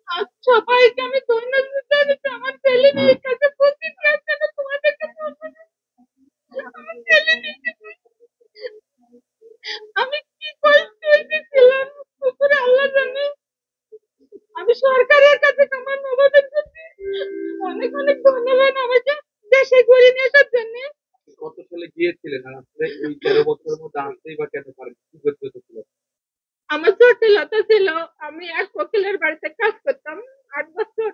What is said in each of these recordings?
আজ সবাইকে আমি ধন্যবাদ জানাচ্ছি। আমার ছেলে মেয়ের কাছে উপস্থিত হয়েছে না, তোমাদেরকে বলবো না। আমার ছেলে মেয়েকে আমি কি কষ্ট হয়েছিলাম উপরে আল্লাহ জানে। আমি সরকারের কাছে আমার বাবাদের কাছে অনেক অনেক ধন্যবাদ আমাকে দেশে ঘুরে নিয়ে আসার জন্য। কত সালে গিয়েছিলেন আর আসলে এই 13 বছরের মধ্যে আসতেই বা কেন পারেন, কি করতে হয়েছিল? আমার জটিলতা ছিল, আমি এক উকিলের বাড়িতে কাজ করতাম 8 বছর।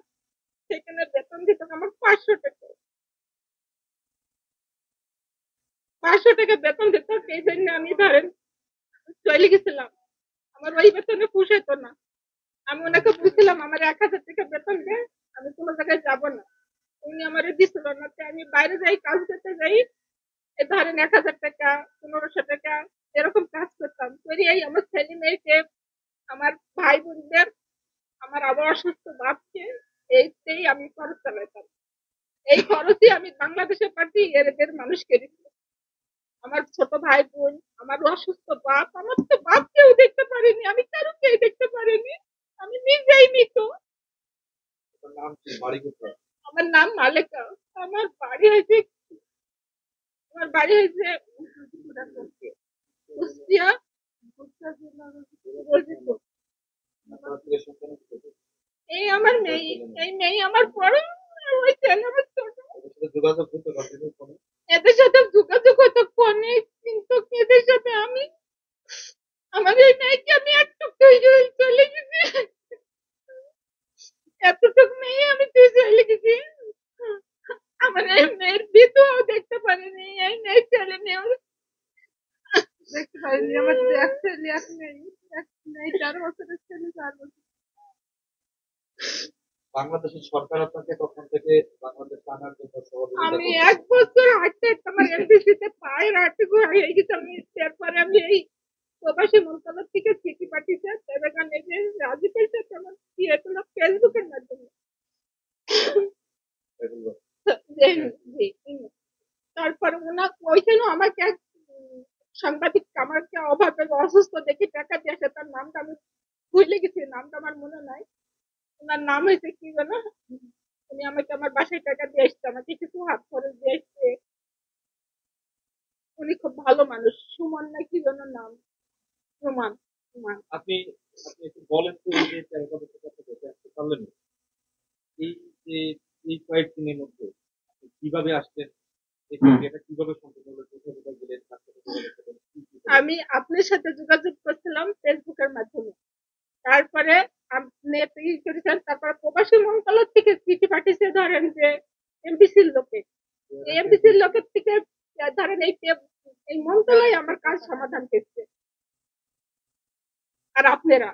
সেখানে বেতন দিত আমার 500 টাকা। 500 টাকা বেতন দিত, সেই জন্য আমি ধরেন চলে গেছিলাম। আমার ওই বেতনে পুষাইতো না। আমি ওনাকে বলছিলাম আমার 1000 টাকা বেতন দে, আমি কোনো জায়গায় যাবো না। উনি আমার দিছিল না, আমি বাইরে যাই কাজ করতে যাই, এ ধরেন 1000 টাকা 1500 টাকা এরকম কাজ করতাম করি। এই আমার ছেলে মেয়েকে, আমার ভাই বোনদের, আমার আবার অসুস্থ বাপকে এইতেই আমি খরচ চালাইতাম। এই খরচই আমি বাংলাদেশে পাঠিয়ে এদের মানুষকে দিচ্ছি। আমার ছোট ভাই বোন, আমার অসুস্থ বাপ, আমার তো বাপ কেউ দেখতে পারেনি, আমি কারোকেই দেখতে পারিনি, আমি নিজেই মৃত। আপনার নাম কি, বাড়ি কোথায়? আমার নাম মালেকা। আমার বাড়ি হয়েছে, আমার বাড়ি হয়েছে কুষ্টিয়া, গাজীপুর। আপনার ছেলে সন্তান আছে? এই আমার মেয়ে, এই মেয়ে আমার বড়, ওই ছেলে আমার ছোট। ওদের সাথে যোগাযোগ হতো কন্টিনিউ ফোনে? এদের সাথে যোগাযোগ হতো ফোনে, কিন্তু এদের সাথে আমি, আমার এই মেয়েকে আমি একটু চলে গেছি, এতটুকু মেয়ে আমি তুই চলে গেছি। আমার এই মেয়ের বিধুও দেখতে পারিনি, এই মেয়ের ছেলে মেয়েও দেখতে পারিনি। আমার এক ছেলে এক মেয়ে, এক মেয়ে 4 বছরের ছেলে 4 বছর। বাংলাদেশের সরকার আপনাকে তখন থেকে বাংলাদেশ আনার জন্য সহযোগিতা আমি করছে? 1 বছর হাঁটতে হাঁটতে আমার এমবিসিতে পায়ের হাঁটু হয়ে গেছে। আমি তারপরে আমি এই প্রবাসী মন্ত্রণালয় থেকে চিঠি পাঠিয়েছে, তেলেঙ্গানা যে রাজি পেয়েছে আমার ইয়ে হলো ফেসবুকের মাধ্যমে। এগুলো তারপরে ওনা ওইখানে আমাকে এক সাংবাদিক আমাকে অভাবে অসুস্থ দেখে টাকা দিয়ে আসে, তার নামটা আমি ভুলে গেছি, নামটা আমার মনে নাই। ওনার নাম হয়েছে কি জানো, উনি আমাকে আমার বাসায় টাকা দিয়ে আসছে, আমাকে কিছু হাত খরচ দিয়ে আসছে। উনি খুব ভালো মানুষ, সুমন না কি যেন নাম, সুমন, সুমন। আপনি আপনি একটু বলেন তো, এই যে 13 বছর কথা বলতে আসতে পারলেন না, এই যে এই কয়েকদিনের মধ্যে আপনি কিভাবে আসলেন, এই প্রক্রিয়াটা কিভাবে সম্পন্ন হলো, কোথায় কোথায় গেলেন, কার সাথে যোগাযোগ করলেন, কি কি করলেন? আমি আপনার সাথে যোগাযোগ করছিলাম ফেসবুকের মাধ্যমে। তারপরে আপনি ই করেছেন, তারপরে প্রবাসী মন্ত্রণালয় থেকে চিঠি পাঠিয়েছে ধরেন যে এমবিসির লোকে। এই এমবিসির লোকের থেকে ধরেন এই মন্ত্রণালয় আমার কাজ সমাধান করছে। আর আপনারা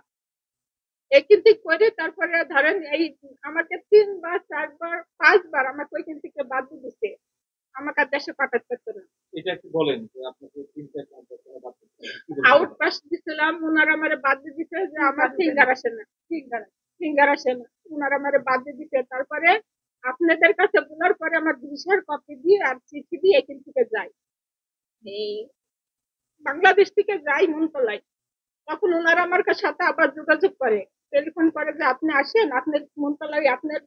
এখান থেকে করে তারপরে ধরেন এই আমাকে 3 বার 4 বার 5 বার আমাকে ওইখান থেকে বাদ দিয়ে দিচ্ছে, আমাকে আর দেশে পাঠাতে পারতো না। এটা একটু বলেন যে আপনাকে 3-4 মাস কি বলতে আউট পারেন? পাস দিছিলাম, ওনারা আমার বাদ দিয়ে দিছে যে আমার ফিঙ্গার আসে না, ফিঙ্গার আসে না, ওনারা আমার বাদ দিয়ে দিছে। তারপরে আপনাদের কাছে বলার পরে আমার ভিসার কপি দিয়ে আর চিঠি দিয়ে এখান থেকে যাই, এই বাংলাদেশ থেকে যাই মন্ত্রণালয়। তখন ওনারা আমার সাথে আবার যোগাযোগ করে, টেলিফোন করে যে আপনি আসেন, আপনার মন্ত্রণালয় আপনার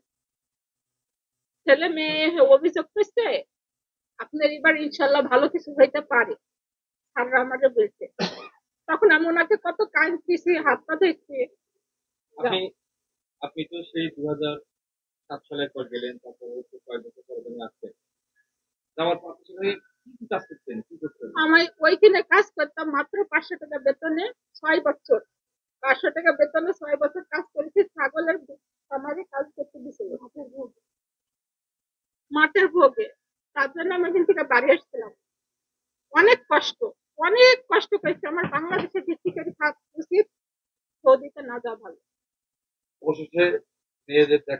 ছেলে মেয়ে অভিযোগ করছে, আপনার এবার ইনশাল্লাহ ভালো কিছু হইতে পারে, স্যাররা আমাকে বলছে। তখন আমি ওনাকে কত কাঁদতেছি, হাত পা ধরছি। আপনি আপনি তো সেই 2007 সালের পর গেলেন, তারপরে হচ্ছে কয়েক বছর পরে আপনি আসছেন। যাওয়ার পর আপনার সঙ্গে কি কি কাজ করতেন, কি করতেন? আমি ওইখানে কাজ করতাম মাত্র 500 টাকা বেতনে, 6 বছর। 500 টাকা বেতনে 6 বছর কাজ করেছি, ছাগলের আমাকে কাজ করতে দিছিল মাঠের ভোগে। তার জন্য আমি এখান থেকে বাড়ি আসছিলাম। অনেক কষ্ট, অনেক কষ্ট করেছি। আমার বাংলাদেশে ভিত্তি করে থাকা উচিত, সৌদিতে না যাওয়া ভালো। অবশেষে মেয়েদের দেখা